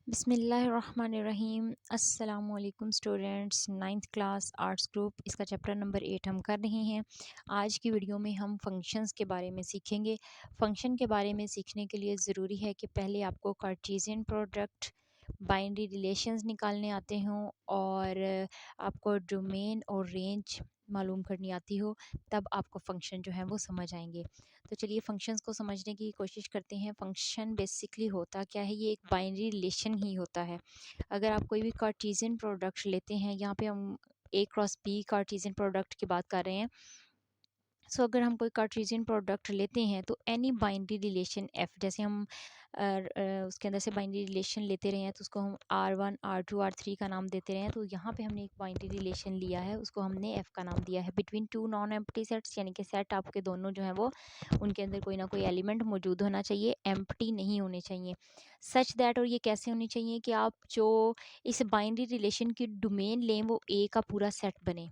बिस्मिल्लाहिर्रहमानिर्रहीम। अस्सलामुअलैकुम students, ninth class arts group, इसका चैप्टर नंबर 8 हम कर रहे हैं। आज की वीडियो में हम फंक्शंस के बारे में सीखेंगे। फंक्शन के बारे में सीखने के लिए ज़रूरी है कि पहले आपको कार्टेशियन प्रोडक्ट, बाइनरी रिलेशंस निकालने आते हों और आपको डोमेन और रेंज मालूम करनी आती हो, तब आपको फ़ंक्शन जो है वो समझ आएंगे। तो चलिए फ़ंक्शंस को समझने की कोशिश करते हैं। फ़ंक्शन बेसिकली होता क्या है? ये एक बाइनरी रिलेशन ही होता है। अगर आप कोई भी कार्टेशियन प्रोडक्ट लेते हैं, यहाँ पे हम ए क्रॉस बी कार्टेशियन प्रोडक्ट की बात कर रहे हैं। अगर हम कोई कार्टेशियन प्रोडक्ट लेते हैं तो एनी बाइनरी रिलेशन एफ, जैसे हम उसके अंदर से बाइनरी रिलेशन लेते रहे हैं तो उसको हम R1 R2 R3 का नाम देते रहे हैं। तो यहाँ पे हमने एक बाइनरी रिलेशन लिया है, उसको हमने एफ का नाम दिया है। Between two non empty sets, यानी कि सेट आपके दोनों जो है वो उनके अंदर कोई ना कोई एलिमेंट मौजूद होना चाहिए, एम्प्टी नहीं होने चाहिए। सच दैट, और ये कैसे होनी चाहिए कि आप जो इस बाइनरी रिलेशन की डोमेन लें वो ए का पूरा सेट बने,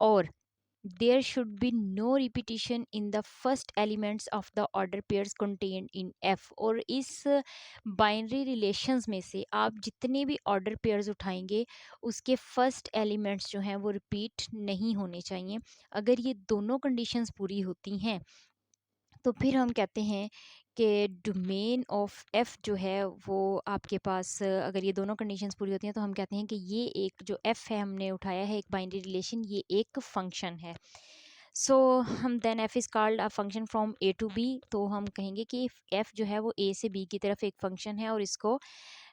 और there should be no repetition in the first elements of the order pairs contained in F। और इस बाइनरी रिलेशंस में से आप जितने भी ऑर्डर पेयर्स उठाएंगे उसके फर्स्ट एलिमेंट्स जो हैं वो रिपीट नहीं होने चाहिए। अगर ये दोनों कंडीशंस पूरी होती हैं तो फिर हम कहते हैं कि डोमेन ऑफ एफ़ जो है वो आपके पास, अगर ये दोनों कंडीशंस पूरी होती हैं तो हम कहते हैं कि ये एक जो एफ़ है हमने उठाया है एक बाइनरी रिलेशन, ये एक फंक्शन है। हम then F is called a function from A to B. तो हम कहेंगे कि एफ़ जो है वो ए से बी की तरफ एक फंक्शन है और इसको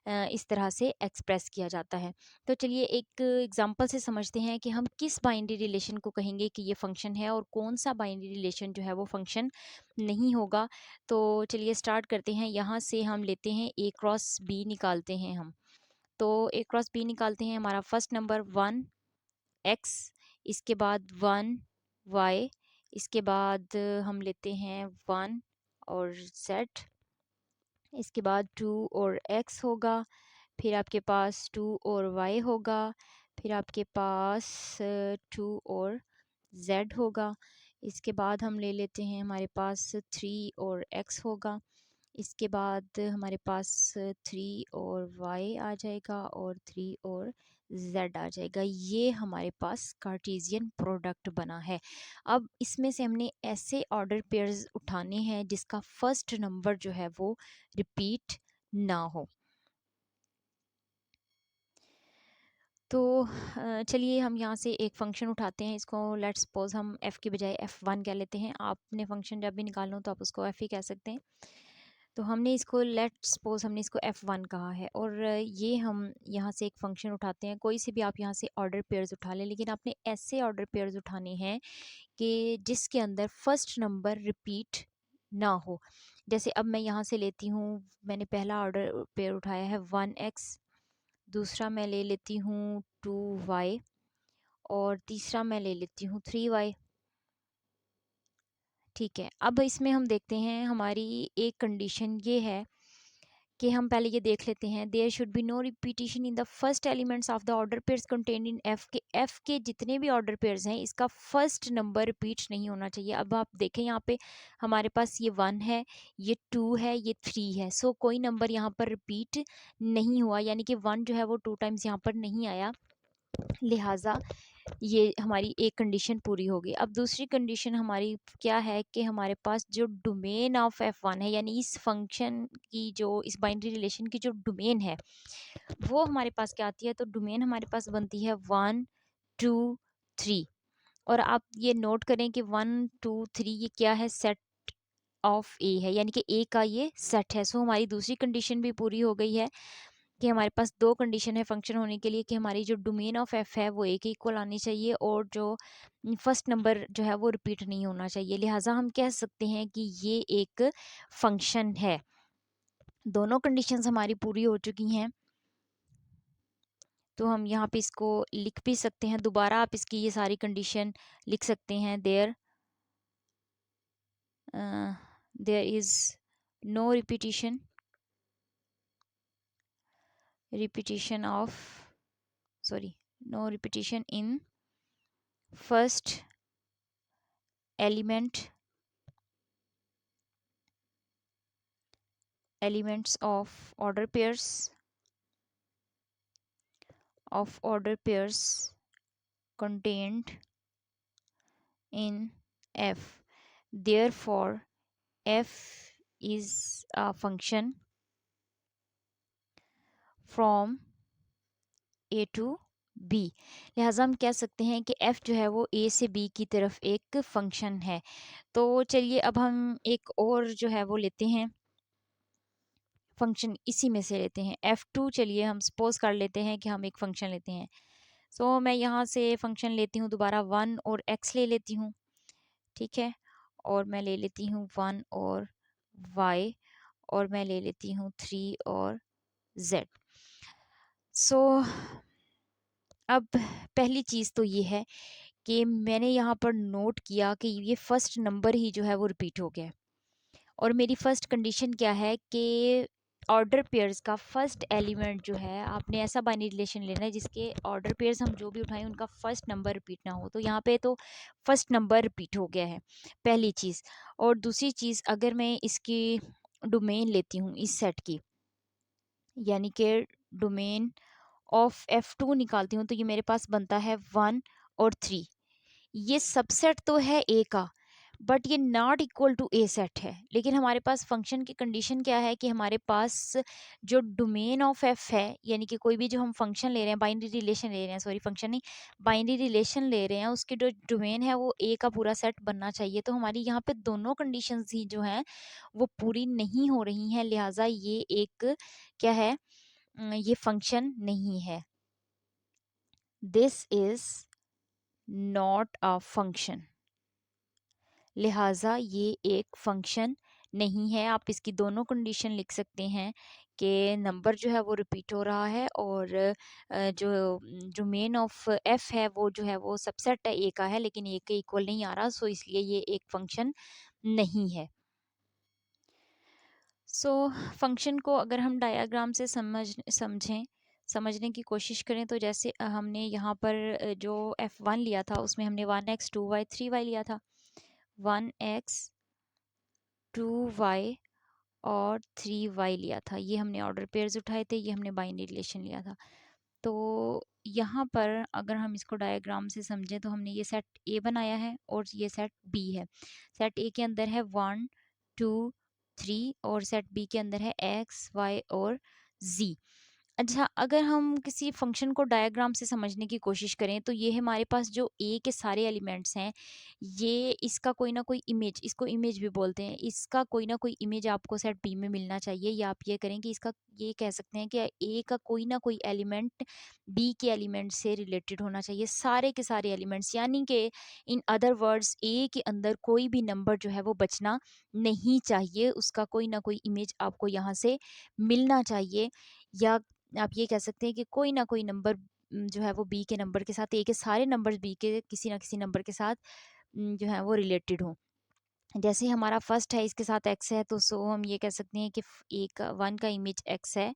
इस तरह से एक्सप्रेस किया जाता है। तो चलिए एक एग्जांपल से समझते हैं कि हम किस बाइनरी रिलेशन को कहेंगे कि ये फंक्शन है और कौन सा बाइनरी रिलेशन जो है वो फंक्शन नहीं होगा। तो चलिए स्टार्ट करते हैं। यहाँ से हम लेते हैं ए क्रॉस बी निकालते हैं हम। तो ए क्रॉस बी निकालते हैं। हमारा फर्स्ट नंबर 1 x, इसके बाद 1 y, इसके बाद हम लेते हैं 1 और z, इसके बाद 2 और x होगा, फिर आपके पास 2 और y होगा, फिर आपके पास 2 और z होगा, इसके बाद हम ले लेते हैं हमारे पास 3 और x होगा, इसके बाद हमारे पास 3 और y आ जाएगा और 3 और z आ जाएगा। ये हमारे पास कार्टेशियन प्रोडक्ट बना है। अब इसमें से हमने ऐसे ऑर्डर पेयर्स उठाने हैं जिसका फर्स्ट नंबर जो है वो रिपीट ना हो। तो चलिए हम यहाँ से एक फ़ंक्शन उठाते हैं, इसको लेट्स सपोज हम f की बजाय f1 कह लेते हैं। आपने फ़ंक्शन जब भी निकालना हो तो आप उसको f ही कह सकते हैं। तो हमने इसको लेट्स सपोज हमने इसको f1 कहा है और ये हम यहाँ से एक फ़ंक्शन उठाते हैं। कोई से भी आप यहाँ से ऑर्डर पेयर्स उठा लें, लेकिन आपने ऐसे ऑर्डर पेयर्स उठाने हैं कि जिसके अंदर फर्स्ट नंबर रिपीट ना हो। जैसे अब मैं यहाँ से लेती हूँ, मैंने पहला ऑर्डर पेयर उठाया है 1x, दूसरा मैं ले लेती हूँ 2y और तीसरा मैं ले लेती हूँ 3y। ठीक है, अब इसमें हम देखते हैं हमारी एक कंडीशन ये है कि हम पहले ये देख लेते हैं, there should be no repetition in the first elements of the order pairs contained in F के जितने भी ऑर्डर पेयर्स हैं इसका फर्स्ट नंबर रिपीट नहीं होना चाहिए। अब आप देखें यहाँ पे हमारे पास ये 1 है, ये 2 है, ये 3 है। कोई नंबर यहाँ पर रिपीट नहीं हुआ, यानी कि 1 जो है वो 2 टाइम्स यहाँ पर नहीं आया, लिहाजा ये हमारी एक कंडीशन पूरी होगी। अब दूसरी कंडीशन हमारी क्या है कि हमारे पास जो डोमेन ऑफ f1 है, यानी इस फंक्शन की जो इस बाइनरी रिलेशन की जो डोमेन है वो हमारे पास क्या आती है। तो डोमेन हमारे पास बनती है 1 2 3। और आप ये नोट करें कि 1 2 3 ये क्या है, सेट ऑफ ए है, यानी कि ए का ये सेट है। हमारी दूसरी कंडीशन भी पूरी हो गई है कि हमारे पास दो कंडीशन है फंक्शन होने के लिए, कि हमारी जो डोमेन ऑफ एफ है वो ए के इक्वल आनी चाहिए और जो फर्स्ट नंबर जो है वो रिपीट नहीं होना चाहिए। लिहाजा हम कह सकते हैं कि ये एक फंक्शन है। दोनों कंडीशंस हमारी पूरी हो चुकी हैं, तो हम यहाँ पे इसको लिख भी सकते हैं। दोबारा आप इसकी ये सारी कंडीशन लिख सकते हैं। There is no repetition of no repetition in first elements of order pairs of order pairs contained in f. Therefore f is a function from A to B. लिहाजा हम कह सकते हैं कि f जो है वो a से b की तरफ एक फंक्शन है। तो चलिए अब हम एक और जो है वो लेते हैं फंक्शन, इसी में से लेते हैं f2। चलिए हम सपोज कर लेते हैं कि हम एक फंक्शन लेते हैं। सो मैं यहाँ से फंक्शन लेती हूँ दोबारा 1 और x ले लेती हूँ, ठीक है। और मैं ले लेती हूँ 1 और y, और मैं ले लेती हूँ 3 और z। सो अब पहली चीज़ तो ये है कि मैंने यहाँ पर नोट किया कि ये फर्स्ट नंबर ही जो है वो रिपीट हो गया है। और मेरी फर्स्ट कंडीशन क्या है कि ऑर्डर पेयर्स का फर्स्ट एलिमेंट जो है, आपने ऐसा बाइनरी रिलेशन लेना है जिसके ऑर्डर पेयर्स हम जो भी उठाएं उनका फर्स्ट नंबर रिपीट ना हो। तो यहाँ पे तो फर्स्ट नंबर रिपीट हो गया है, पहली चीज़। और दूसरी चीज़, अगर मैं इसकी डोमेन लेती हूँ इस सेट की, यानी कि डोमेन ऑफ F2 निकालती हूँ, तो ये मेरे पास बनता है 1 और 3। ये सबसेट तो है ए का, बट ये not equal to A set है। लेकिन हमारे पास फंक्शन की कंडीशन क्या है कि हमारे पास जो डोमेन ऑफ एफ है, यानी कि कोई भी जो हम फंक्शन ले रहे हैं, बाइनरी रिलेशन ले रहे हैं, सॉरी फंक्शन नहीं, बाइनरी रिलेशन ले रहे हैं, उसकी जो डोमेन है वो ए का पूरा सेट बनना चाहिए। तो हमारी यहाँ पे दोनों कंडीशंस ही जो हैं वो पूरी नहीं हो रही हैं, लिहाजा ये एक क्या है, ये फंक्शन नहीं है। This is not a function, लिहाजा ये एक फंक्शन नहीं है। आप इसकी दोनों कंडीशन लिख सकते हैं कि नंबर जो है वो रिपीट हो रहा है, और जो मेन ऑफ एफ है वो जो है वो सबसेट ए का है, लेकिन ए के इक्वल नहीं आ रहा, सो इसलिए ये एक फंक्शन नहीं है। सो फंक्शन को अगर हम डायग्राम से समझने की कोशिश करें, तो जैसे हमने यहाँ पर जो f1 लिया था उसमें हमने 1x 2y 3y लिया था। 1x 2y और 3y लिया था, ये हमने ऑर्डर पेयर्स उठाए थे, ये हमने बाइनरी रिलेशन लिया था। तो यहाँ पर अगर हम इसको डायग्राम से समझें तो हमने ये सेट ए बनाया है और ये सेट बी है। सेट ए के अंदर है 1 2 3 और सेट बी के अंदर है x y और z। अच्छा, अगर हम किसी फंक्शन को डायग्राम से समझने की कोशिश करें, तो ये हमारे पास जो ए के सारे एलिमेंट्स हैं, ये इसका कोई ना कोई इमेज, इसको इमेज भी बोलते हैं, इसका कोई ना कोई इमेज आपको सेट बी में मिलना चाहिए। या आप ये करें कि इसका, ये कह सकते हैं कि ए का कोई ना कोई एलिमेंट बी के एलिमेंट से रिलेटेड होना चाहिए, सारे के सारे एलिमेंट्स। यानी कि इन अदर वर्ड्स ए के अंदर कोई भी नंबर जो है वो बचना नहीं चाहिए, उसका कोई ना कोई इमेज आपको यहाँ से मिलना चाहिए। या आप ये कह सकते हैं कि कोई ना कोई नंबर जो है वो बी के नंबर के साथ, ए के सारे नंबर्स बी के किसी ना किसी नंबर के साथ जो है वो रिलेटेड हो। जैसे हमारा फर्स्ट है, इसके साथ एक्स है, तो सो हम ये कह सकते हैं कि एक 1 का इमेज एक्स है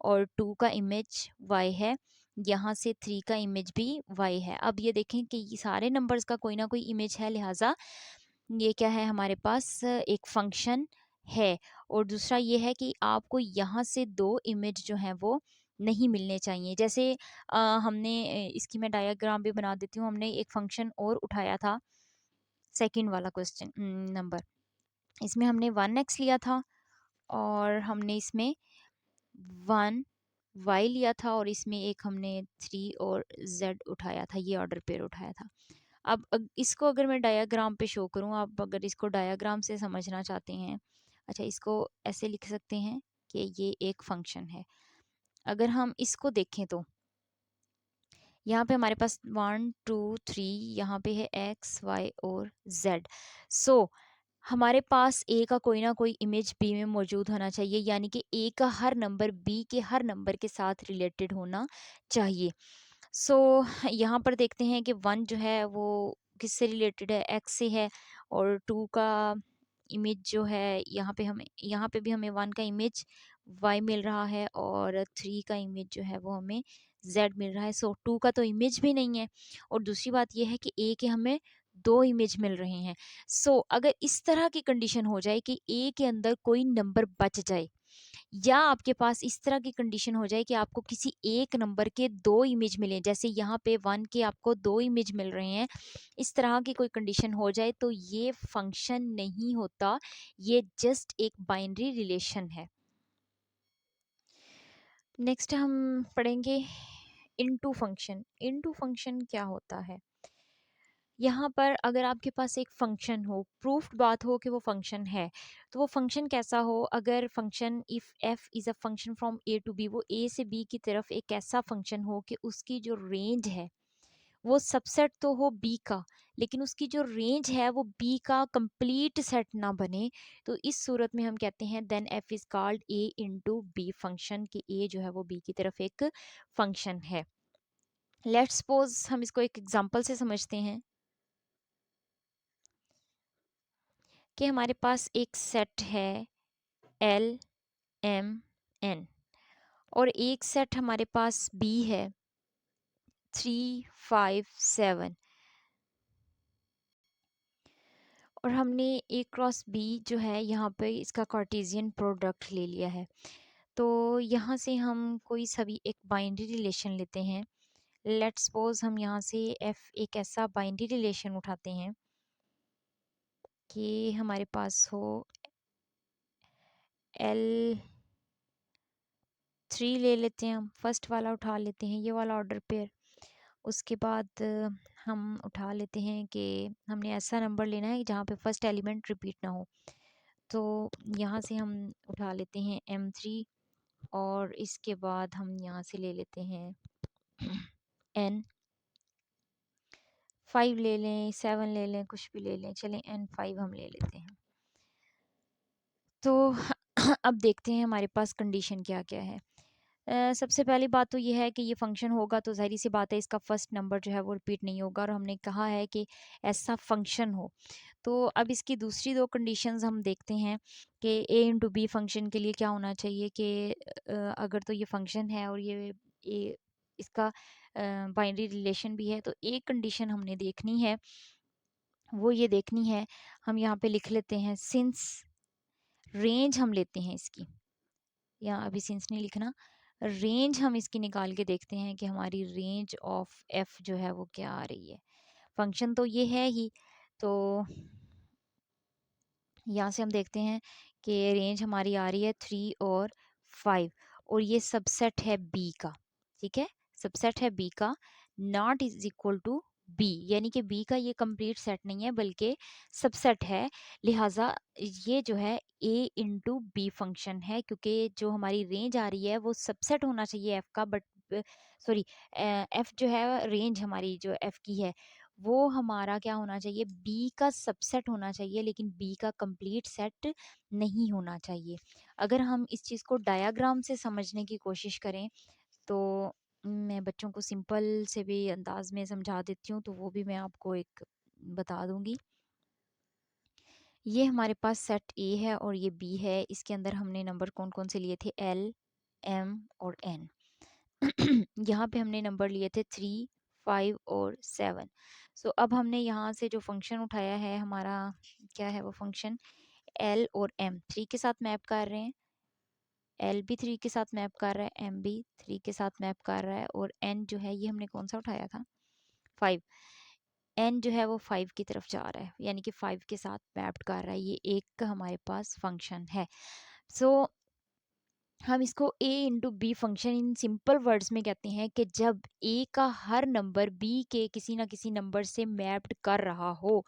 और 2 का इमेज वाई है, यहाँ से 3 का इमेज भी वाई है। अब ये देखें कि ये सारे नंबर्स का कोई ना कोई इमेज है, लिहाजा ये क्या है, हमारे पास एक फंक्शन है। और दूसरा ये है कि आपको यहाँ से 2 इमेज जो हैं वो नहीं मिलने चाहिए। जैसे हमने इसकी मैं डायग्राम भी बना देती हूँ। हमने एक फंक्शन और उठाया था, सेकंड वाला क्वेश्चन नंबर, इसमें हमने 1x लिया था और हमने इसमें 1y लिया था, और इसमें एक हमने 3 और z उठाया था, ये ऑर्डर पेयर उठाया था। अब इसको अगर मैं डायग्राम पे शो करूँ, आप अगर इसको डायग्राम से समझना चाहते हैं, अच्छा इसको ऐसे लिख सकते हैं कि ये एक फंक्शन है। अगर हम इसको देखें तो यहाँ पे हमारे पास 1 2 3, यहाँ पे है x y और z। सो हमारे पास a का कोई ना कोई इमेज b में मौजूद होना चाहिए, यानी कि a का हर नंबर b के हर नंबर के साथ रिलेटेड होना चाहिए। सो यहाँ पर देखते हैं कि 1 जो है वो किससे रिलेटेड है, x से है, और 2 का इमेज जो है, यहाँ पे भी हमें 1 का इमेज y मिल रहा है, और 3 का इमेज जो है वो हमें z मिल रहा है। सो 2 का तो इमेज भी नहीं है, और दूसरी बात यह है कि a के हमें 2 इमेज मिल रहे हैं। सो अगर इस तरह की कंडीशन हो जाए कि a के अंदर कोई नंबर बच जाए, या आपके पास इस तरह की कंडीशन हो जाए कि आपको किसी एक नंबर के 2 इमेज मिलें, जैसे यहाँ पे 1 के आपको 2 इमेज मिल रहे हैं, इस तरह की कोई कंडीशन हो जाए तो ये फंक्शन नहीं होता, ये जस्ट एक बाइनरी रिलेशन है। नेक्स्ट हम पढ़ेंगे इनटू फंक्शन। इनटू फंक्शन क्या होता है? यहाँ पर अगर आपके पास एक फंक्शन हो, प्रूफ्ड बात हो कि वो फंक्शन है, तो वो फंक्शन कैसा हो? अगर function if F is a function from A to B, वो ए से बी की तरफ एक ऐसा फंक्शन हो कि उसकी जो रेंज है वो सबसेट तो हो बी का, लेकिन उसकी जो रेंज है वो बी का कंप्लीट सेट ना बने, तो इस सूरत में हम कहते हैं then F is called A into B function, कि ए जो है वो बी की तरफ एक फंक्शन है। लेट्स सपोज हम इसको एक एग्जांपल से समझते हैं कि हमारे पास एक सेट है एल एम एन, और एक सेट हमारे पास बी है 3 5 7, और हमने ए क्रॉस बी जो है यहाँ पे इसका कार्टेशियन प्रोडक्ट ले लिया है। तो यहाँ से हम कोई सभी एक बाइनरी रिलेशन लेते हैं। लेट्स सपोज हम यहाँ से एफ एक ऐसा बाइनरी रिलेशन उठाते हैं कि हमारे पास हो एल 3 ले लेते हैं, हम फर्स्ट वाला उठा लेते हैं, ये वाला ऑर्डर पेयर। उसके बाद हम उठा लेते हैं कि हमने ऐसा नंबर लेना है जहाँ पे फर्स्ट एलिमेंट रिपीट ना हो, तो यहाँ से हम उठा लेते हैं M3, और इसके बाद हम यहाँ से ले लेते हैं N5 ले लें, 7 ले लें, कुछ भी ले लें, चलें N5 हम ले लेते हैं। तो अब देखते हैं हमारे पास कंडीशन क्या क्या है। सबसे पहली बात तो ये है कि ये फंक्शन होगा तो ज़ाहिर सी बात है इसका फर्स्ट नंबर जो है वो रिपीट नहीं होगा, और हमने कहा है कि ऐसा फंक्शन हो। तो अब इसकी दूसरी दो कंडीशंस हम देखते हैं कि ए इंटू बी फंक्शन के लिए क्या होना चाहिए कि अगर तो ये फंक्शन है और ये इसका बाइनरी रिलेशन भी है, तो एक कंडीशन हमने देखनी है, वो ये देखनी है, हम यहाँ पे लिख लेते हैं सिंस रेंज हम लेते हैं इसकी, या अभी सिंस नहीं लिखना, रेंज हम इसकी निकाल के देखते हैं कि हमारी रेंज ऑफ एफ जो है वो क्या आ रही है। फंक्शन तो ये है ही, तो यहाँ से हम देखते हैं कि रेंज हमारी आ रही है 3 और 5, और ये सबसेट है बी का, ठीक है, सबसेट है बी का, not is equal to B, यानी कि बी का ये कंप्लीट सेट नहीं है बल्कि सबसेट है, लिहाजा ये जो है ए इंटू बी फंक्शन है, क्योंकि जो हमारी रेंज आ रही है वो सबसेट होना चाहिए एफ का, बट सॉरी, एफ जो है रेंज हमारी जो एफ की है वो हमारा क्या होना चाहिए, बी का सबसेट होना चाहिए, लेकिन बी का कंप्लीट सेट नहीं होना चाहिए। अगर हम इस चीज़ को डायाग्राम से समझने की कोशिश करें तो मैं बच्चों को सिंपल से भी अंदाज में समझा देती हूँ, तो वो भी मैं आपको एक बता दूंगी। ये हमारे पास सेट ए है और ये बी है, इसके अंदर हमने नंबर कौन कौन से लिए थे, एल एम और एन। यहाँ पे हमने नंबर लिए थे 3 5 और 7। सो अब हमने यहाँ से जो फंक्शन उठाया है हमारा, क्या है वो फंक्शन, एल और एम 3 के साथ मैप कर रहे हैं, एल भी 3 के साथ मैप कर रहा है, एम भी 3 के साथ मैप कर रहा है, और एन जो है ये हमने कौन सा उठाया था, 5, एन जो है वो 5 की तरफ जा रहा है, यानी कि 5 के साथ मैप्ड कर रहा है, ये एक हमारे पास फंक्शन है। सो हम इसको a into B function in simple words में कहते हैं कि जब a का हर नंबर b के किसी ना किसी नंबर से मैप्ड कर रहा हो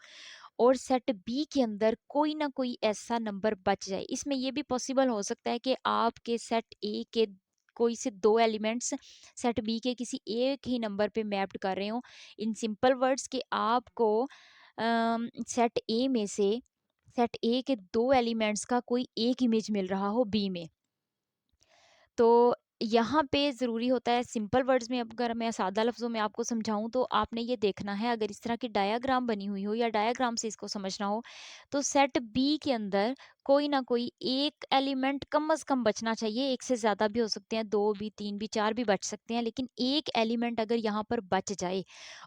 और सेट b के अंदर कोई ना कोई ऐसा नंबर बच जाए। इसमें ये भी पॉसिबल हो सकता है कि आपके सेट a के कोई से 2 एलिमेंट्स सेट b के किसी एक ही नंबर पे मैप्ड कर रहे हो। इन सिंपल वर्ड्स कि आपको सेट a में से सेट a के 2 एलिमेंट्स का कोई एक इमेज मिल रहा हो b में। तो यहाँ पे ज़रूरी होता है सिंपल वर्ड्स में, अब अगर मैं सादा लफ्ज़ों में आपको समझाऊँ तो आपने ये देखना है, अगर इस तरह की डायग्राम बनी हुई हो या डायग्राम से इसको समझना हो, तो सेट बी के अंदर कोई ना कोई एक एलिमेंट कम से कम बचना चाहिए, एक से ज़्यादा भी हो सकते हैं, 2 भी, 3 भी, 4 भी बच सकते हैं, लेकिन एक एलिमेंट अगर यहाँ पर बच जाए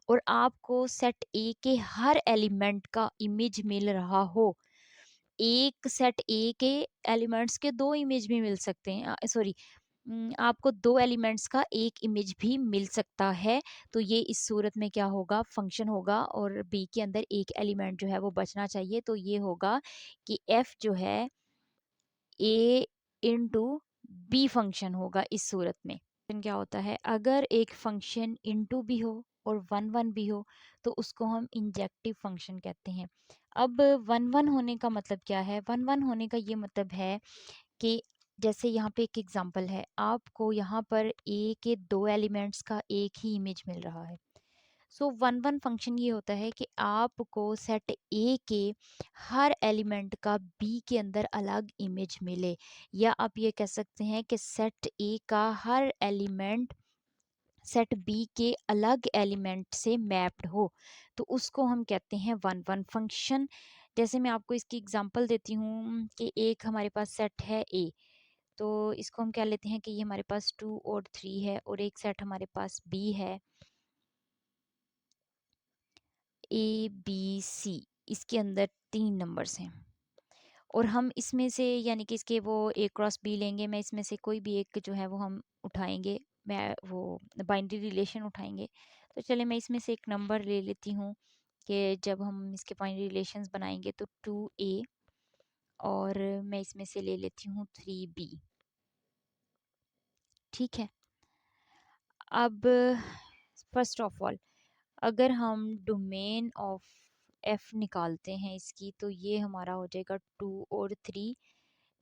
और आपको सेट ए के हर एलिमेंट का इमेज मिल रहा हो, एक सेट ए के एलिमेंट्स के दो इमेज भी मिल सकते हैं, सॉरी, आपको दो एलिमेंट्स का एक इमेज भी मिल सकता है। तो ये इस सूरत में क्या होगा, फंक्शन होगा, और बी के अंदर एक एलिमेंट जो है वो बचना चाहिए। तो ये होगा कि एफ जो है ए इंटू बी फंक्शन होगा इस सूरत में। फंक्शन क्या होता है, अगर एक फंक्शन इंटू भी हो और वन वन भी हो तो उसको हम इंजेक्टिव फंक्शन कहते हैं। अब वन वन होने का मतलब क्या है, वन वन होने का ये मतलब है कि जैसे यहाँ पे एक एग्जांपल है, आपको यहाँ पर ए के दो एलिमेंट्स का एक ही इमेज मिल रहा है। सो वन वन फंक्शन ये होता है कि आपको सेट ए के हर एलिमेंट का बी के अंदर अलग इमेज मिले, या आप ये कह सकते हैं कि सेट ए का हर एलिमेंट सेट बी के अलग एलिमेंट से मैप्ड हो, तो उसको हम कहते हैं वन वन फंक्शन। जैसे मैं आपको इसकी एग्जांपल देती हूँ कि एक हमारे पास सेट है ए, तो इसको हम कह लेते हैं कि ये हमारे पास 2 और 3 है, और एक सेट हमारे पास बी है ABC, इसके अंदर 3 नंबर्स हैं, और हम इसमें से यानी कि इसके वो A क्रॉस B लेंगे, मैं इसमें से कोई भी एक जो है वो हम उठाएंगे, मैं वो बाइनरी रिलेशन उठाएंगे। तो चले मैं इसमें से एक नंबर ले लेती हूँ कि जब हम इसके बाइनरी रिलेशंस बनाएंगे तो 2A, और मैं इसमें से ले लेती हूँ 3B। ठीक है। अब फर्स्ट ऑफ ऑल अगर हम डोमेन ऑफ एफ निकालते हैं इसकी, तो ये हमारा हो जाएगा 2 और 3,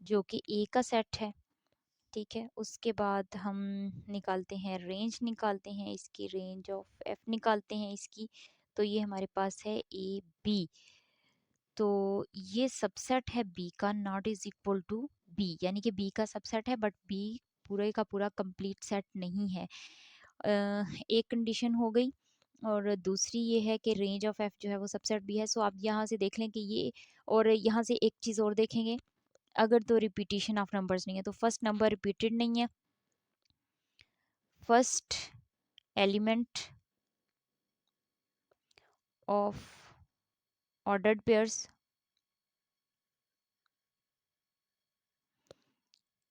जो कि ए का सेट है। ठीक है, उसके बाद हम निकालते हैं रेंज, निकालते हैं इसकी रेंज ऑफ एफ निकालते हैं इसकी, तो ये हमारे पास है ए बी। तो ये सबसेट है बी का, not is equal to B, यानी कि बी का सबसेट है बट बी पूरे का पूरा कंप्लीट सेट नहीं है। एक कंडीशन हो गई, और दूसरी ये है कि रेंज ऑफ एफ जो है वो सबसेट भी है। सो आप यहाँ से देख लें कि ये, और यहाँ से एक चीज़ और देखेंगे, अगर तो रिपीटिशन ऑफ नंबर्स नहीं है तो फर्स्ट नंबर रिपीटेड नहीं है, first element of ordered pairs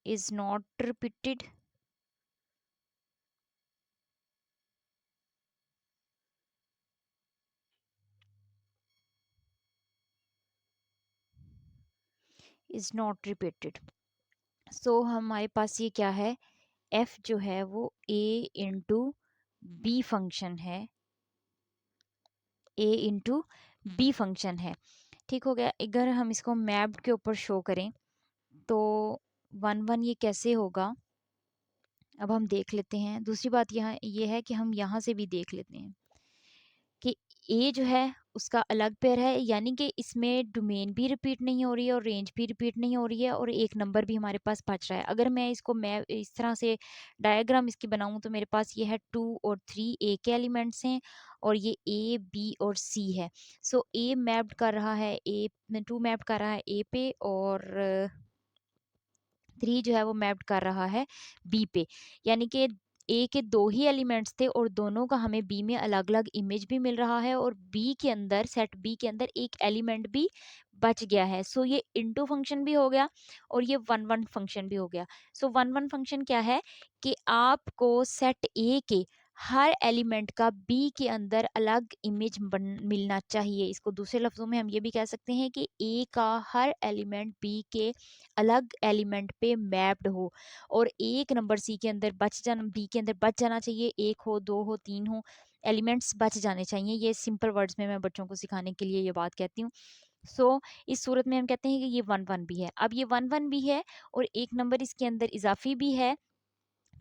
is not repeated, is not repeated. So हमारे पास ये क्या है, एफ जो है वो ए इंटू बी फंक्शन है, ए इंटू बी फंक्शन है। ठीक हो गया। अगर हम इसको मैप्ड के ऊपर शो करें तो वन वन ये कैसे होगा, अब हम देख लेते हैं। दूसरी बात यहाँ ये है कि हम यहाँ से भी देख लेते हैं कि ए जो है उसका अलग पेयर है, यानी कि इसमें डोमेन भी रिपीट नहीं हो रही है और रेंज भी रिपीट नहीं हो रही है, और एक नंबर भी हमारे पास बच रहा है। अगर मैं इस तरह से डायग्राम इसकी बनाऊं तो मेरे पास ये है 2 और 3 ए के एलिमेंट्स हैं, और ये ए बी और सी है। सो ए मैप्ड कर रहा है ए, 2 मैप्ड कर रहा है ए पे, और 3 जो है वो मैप्ड कर रहा है बी पे, यानी कि ए के दो ही एलिमेंट्स थे और दोनों का हमें बी में अलग अलग इमेज भी मिल रहा है, और बी के अंदर सेट बी के अंदर एक एलिमेंट भी बच गया है। सो ये इनटू फंक्शन भी हो गया और ये वन वन फंक्शन भी हो गया। सो वन वन फंक्शन क्या है कि आपको सेट ए के हर एलिमेंट का बी के अंदर अलग इमेज मिलना चाहिए। इसको दूसरे लफ्जों में हम ये भी कह सकते हैं कि ए का हर एलिमेंट बी के अलग एलिमेंट पे मैप्ड हो, और एक नंबर सी के अंदर बच जाना, बी के अंदर बच जाना चाहिए, एक हो, दो हो, तीन हो, एलिमेंट्स बच जाने चाहिए। ये सिंपल वर्ड्स में मैं बच्चों को सिखाने के लिए ये बात कहती हूँ। सो इस सूरत में हम कहते हैं कि ये वन वन भी है। अब ये वन वन भी है और एक नंबर इसके अंदर इजाफी भी है,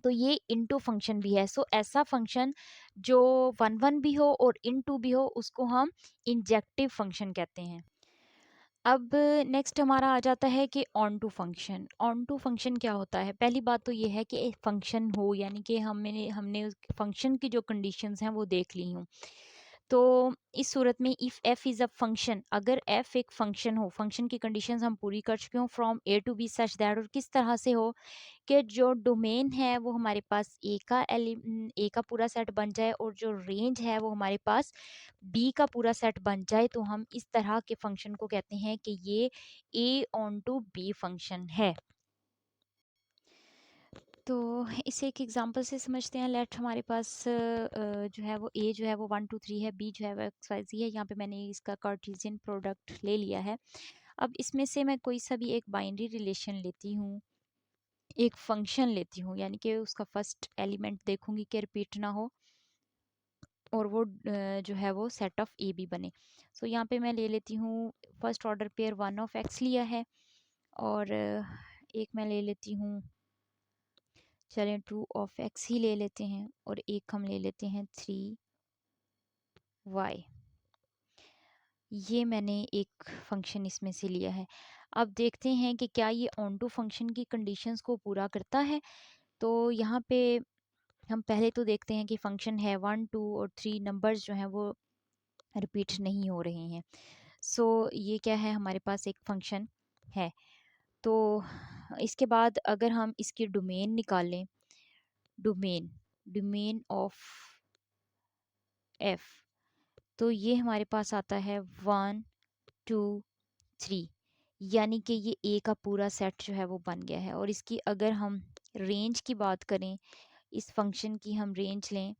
तो ये इनटू फंक्शन भी है। सो ऐसा फंक्शन जो वन वन भी हो और इनटू भी हो उसको हम इंजेक्टिव फंक्शन कहते हैं। अब नेक्स्ट हमारा आ जाता है कि onto function. Onto function क्या होता है, पहली बात तो ये है कि एक फंक्शन हो, यानी कि हमने हमने फंक्शन की जो कंडीशंस हैं वो देख ली हूँ। तो इस सूरत में if F is a function, अगर एफ एक फंक्शन हो, फंक्शन की कंडीशंस हम पूरी कर चुके हों from A to B such that, और किस तरह से हो कि जो डोमेन है वो हमारे पास ए का पूरा सेट बन जाए और जो रेंज है वो हमारे पास बी का पूरा सेट बन जाए, तो हम इस तरह के फंक्शन को कहते हैं कि ये ए ऑन टू बी फंक्शन है। तो इसे एक एग्जांपल से समझते हैं। लेट हमारे पास जो है वो ए जो है वो 1 2 3 है, बी जो है वो एक्स वाई जी है। यहाँ पे मैंने इसका कार्टेशियन प्रोडक्ट ले लिया है। अब इसमें से मैं कोई सा भी एक बाइनरी रिलेशन लेती हूँ, एक फंक्शन लेती हूँ, यानी कि उसका फर्स्ट एलिमेंट देखूंगी कि रिपीट ना हो और वो जो है वो सेट ऑफ ए बी बने। सो यहाँ पे मैं ले लेती हूँ first order pair 1 of x लिया है, और एक मैं ले लेती हूँ, चलें 2 ऑफ एक्स ही ले लेते हैं, और एक हम ले लेते हैं 3 वाई। ये मैंने एक फंक्शन इसमें से लिया है। अब देखते हैं कि क्या ये ऑन टू फंक्शन की कंडीशंस को पूरा करता है। तो यहाँ पे हम पहले तो देखते हैं कि फंक्शन है 1 2 और 3 नंबर्स जो हैं वो रिपीट नहीं हो रहे हैं। सो ये क्या है, हमारे पास एक फंक्शन है। तो इसके बाद अगर हम इसकी डोमेन निकालें, डोमेन डोमेन ऑफ एफ, तो ये हमारे पास आता है 1 2 3, यानी कि ये ए का पूरा सेट जो है वो बन गया है। और इसकी अगर हम रेंज की बात करें, इस फंक्शन की हम रेंज लें,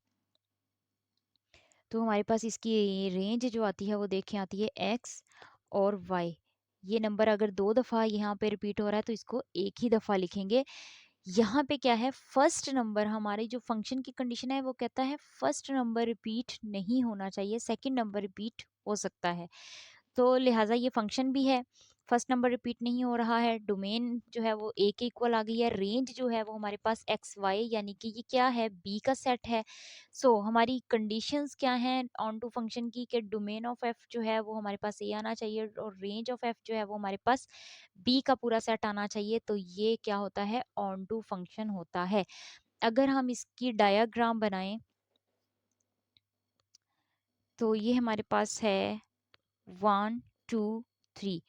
तो हमारे पास इसकी रेंज जो आती है वो देखें आती है एक्स और वाई। ये नंबर अगर 2 दफ़ा यहाँ पे रिपीट हो रहा है तो इसको एक ही दफ़ा लिखेंगे। यहाँ पे क्या है, फर्स्ट नंबर, हमारी जो फंक्शन की कंडीशन है वो कहता है फर्स्ट नंबर रिपीट नहीं होना चाहिए, सेकंड नंबर रिपीट हो सकता है। तो लिहाजा ये फंक्शन भी है, फर्स्ट नंबर रिपीट नहीं हो रहा है, डोमेन जो है वो ए के इक्वल आ गई है, रेंज जो है वो हमारे पास एक्स वाई यानी कि ये क्या है, बी का सेट है। सो हमारी कंडीशंस क्या हैं ऑन टू फंक्शन की, कि डोमेन ऑफ एफ जो है वो हमारे पास ए आना चाहिए और रेंज ऑफ एफ जो है वो हमारे पास बी का पूरा सेट आना चाहिए। तो ये क्या होता है, ऑन टू फंक्शन होता है। अगर हम इसकी डायग्राम बनाएं तो ये हमारे पास है 1 2 3,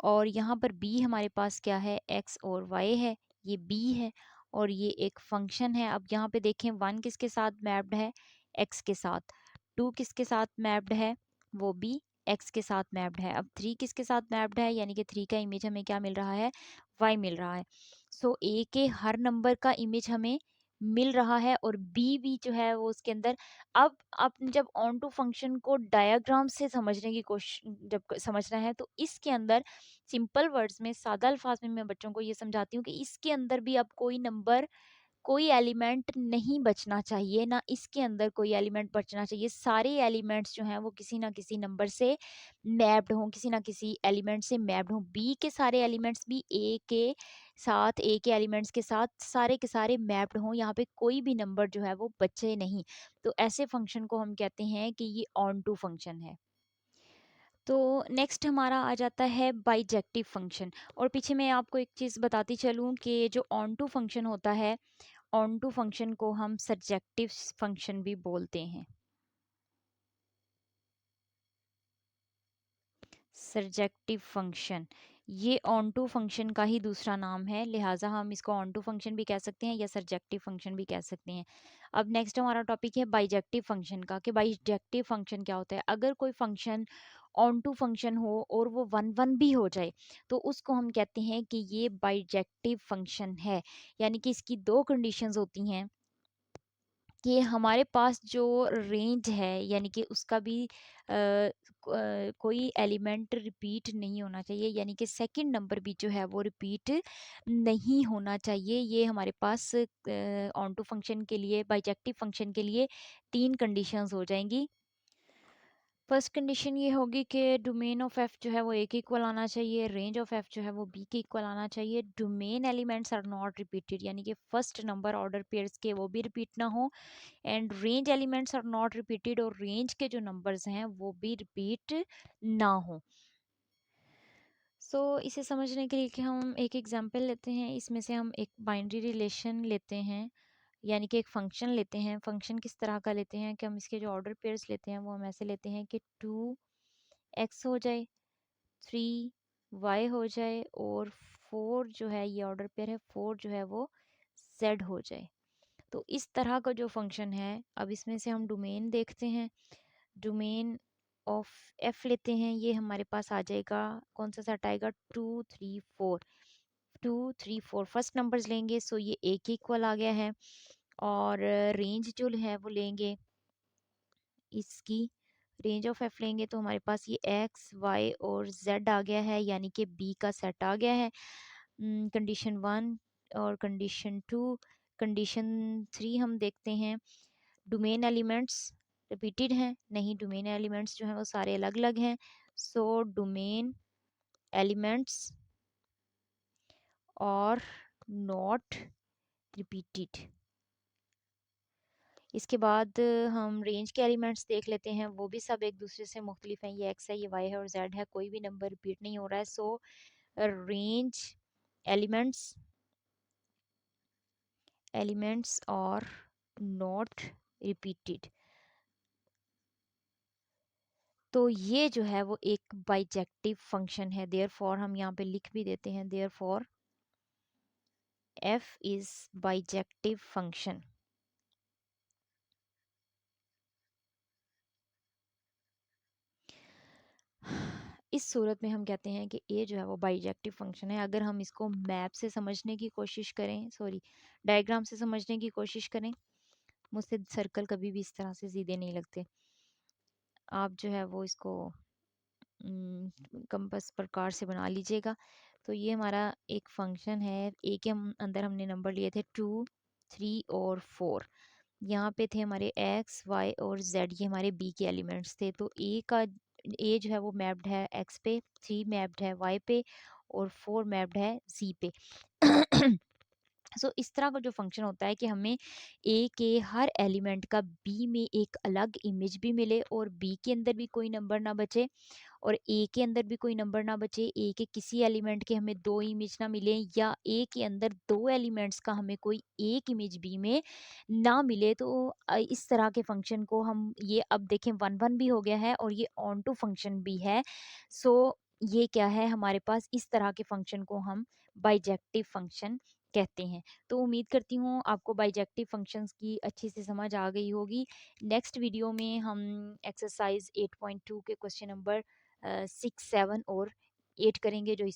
और यहाँ पर b हमारे पास क्या है, x और y है, ये b है और ये एक फंक्शन है। अब यहाँ पे देखें 1 किसके साथ मैप्ड है, x के साथ, 2 किसके साथ मैप्ड है, वो भी x के साथ मैप्ड है। अब 3 किसके साथ मैप्ड है, यानी कि 3 का इमेज हमें क्या मिल रहा है, y मिल रहा है। सो a के हर नंबर का इमेज हमें मिल रहा है और b भी जो है वो उसके अंदर। अब आपने जब ऑन टू फंक्शन को डायग्राम से समझने की कोशिश, जब समझना है तो इसके अंदर सिंपल वर्ड्स में, सादा अल्फाज में मैं बच्चों को ये समझाती हूँ कि इसके अंदर भी अब कोई नंबर, कोई एलिमेंट नहीं बचना चाहिए, ना इसके अंदर कोई एलिमेंट बचना चाहिए। सारे एलिमेंट्स जो हैं वो किसी ना किसी नंबर से मैप्ड हों, किसी ना किसी एलिमेंट से मैप्ड हों। बी के सारे एलिमेंट्स भी ए के साथ, ए के एलिमेंट्स के साथ सारे के सारे मैप्ड हों, यहाँ पे कोई भी नंबर जो है वो बचे नहीं। तो ऐसे फंक्शन को हम कहते हैं कि ये ऑन टू फंक्शन है। तो नेक्स्ट हमारा आ जाता है बाइजेक्टिव फंक्शन। और पीछे मैं आपको एक चीज़ बताती चलूँ कि जो ऑन टू फंक्शन होता है, ऑन टू फंक्शन को हम सर्जेक्टिव फंक्शन भी बोलते हैं। सर्जेक्टिव फंक्शन, ये ऑन टू फंक्शन का ही दूसरा नाम है, लिहाजा हम इसको ऑन टू फंक्शन भी कह सकते हैं या सर्जेक्टिव फंक्शन भी कह सकते हैं। अब नेक्स्ट हमारा टॉपिक है बाइजेक्टिव फंक्शन का, कि बाइजेक्टिव फंक्शन क्या होता है। अगर कोई फंक्शन ऑन टू फंक्शन हो और वो वन वन भी हो जाए तो उसको हम कहते हैं कि ये बाइजेक्टिव फंक्शन है। यानी कि इसकी दो कंडीशंस होती हैं कि हमारे पास जो रेंज है, यानी कि उसका भी कोई एलिमेंट रिपीट नहीं होना चाहिए, यानी कि सेकंड नंबर भी जो है वो रिपीट नहीं होना चाहिए। ये हमारे पास ऑन टू फंक्शन के लिए, बाइजेक्टिव फंक्शन के लिए तीन कंडीशंस हो जाएंगी। फर्स्ट कंडीशन ये होगी कि डोमेन ऑफ एफ जो है वो ए के इक्वल आना चाहिए, रेंज ऑफ एफ जो है वो बी के इक्वल आना चाहिए, domain elements are not repeated, यानी कि फर्स्ट नंबर ऑर्डर पेयर्स के वो भी रिपीट ना हो, and range elements are not repeated, और रेंज के जो नंबर्स हैं वो भी रिपीट ना हो। इसे समझने के लिए कि हम एक एग्जांपल लेते हैं, इसमें से हम एक बाइनरी रिलेशन लेते हैं। यानी कि एक फंक्शन लेते हैं। फंक्शन किस तरह का लेते हैं कि हम इसके जो ऑर्डर पेयर्स लेते हैं वो हम ऐसे लेते हैं कि 2x हो जाए, 3y हो जाए और 4 जो है ये ऑर्डर पेयर है, 4 जो है वो z हो जाए। तो इस तरह का जो फंक्शन है, अब इसमें से हम डोमेन देखते हैं। डोमेन ऑफ f लेते हैं, ये हमारे पास आ जाएगा, कौन सा सेट आएगा, 2 3 4, 2 3 4 फर्स्ट नंबर्स लेंगे, सो ये a के इक्वल आ गया है। और रेंज जो है वो लेंगे, इसकी रेंज ऑफ एफ लेंगे तो हमारे पास ये एक्स वाई और जेड आ गया है, यानी कि बी का सेट आ गया है। कंडीशन 1 और कंडीशन 2। कंडीशन 3 हम देखते हैं, डोमेन एलिमेंट्स रिपीटेड हैं नहीं, डोमेन एलिमेंट्स जो हैं वो सारे अलग अलग हैं। सो डोमेन एलिमेंट्स और नॉट रिपीटेड। इसके बाद हम रेंज के एलिमेंट्स देख लेते हैं, वो भी सब एक दूसरे से मुख्तलिफ हैं। ये एक्स है, ये वाई है और जेड है, कोई भी नंबर रिपीट नहीं हो रहा है। सो रेंज एलिमेंट्स और नॉट रिपीटेड। तो ये जो है वो एक बाइजेक्टिव फंक्शन है। देयरफॉर हम यहाँ पे लिख भी देते हैं, therefore F is bijective function. इस सूरत में हम कहते हैं कि ए जो है वो बाइजेक्टिव फंक्शन है। अगर हम इसको मैप से समझने की कोशिश करें, सॉरी डायग्राम से समझने की कोशिश करें, मुझसे सर्कल कभी भी इस तरह से सीधे नहीं लगते। आप जो है वो इसको कंपास प्रकार से बना लीजिएगा। तो ये हमारा एक फंक्शन है, ए के अंदर हमने नंबर लिए थे 2 3 और 4। यहाँ पे थे हमारे एक्स वाई और जेड, ये हमारे बी के एलिमेंट्स थे। तो ए जो है वो मैप्ड है एक्स पे, 3 मैप्ड है वाई पे और 4 मैप्ड है जी पे। इस तरह का जो फंक्शन होता है कि हमें ए के हर एलिमेंट का बी में एक अलग इमेज भी मिले और बी के अंदर भी कोई नंबर ना बचे और ए के अंदर भी कोई नंबर ना बचे। ए के किसी एलिमेंट के हमें 2 इमेज ना मिले, या ए के अंदर 2 एलिमेंट्स का हमें कोई एक इमेज बी में ना मिले। तो इस तरह के फंक्शन को हम, ये अब देखें 1 1 भी हो गया है और ये ऑन टू फंक्शन भी है। सो ये क्या है हमारे पास, इस तरह के फंक्शन को हम बाइजेक्टिव फंक्शन कहते हैं। तो उम्मीद करती हूँ आपको बाइजेक्टिव फंक्शंस की अच्छी से समझ आ गई होगी। नेक्स्ट वीडियो में हम एक्सरसाइज 8.2 के क्वेश्चन नंबर 6 7 और 8 करेंगे, जो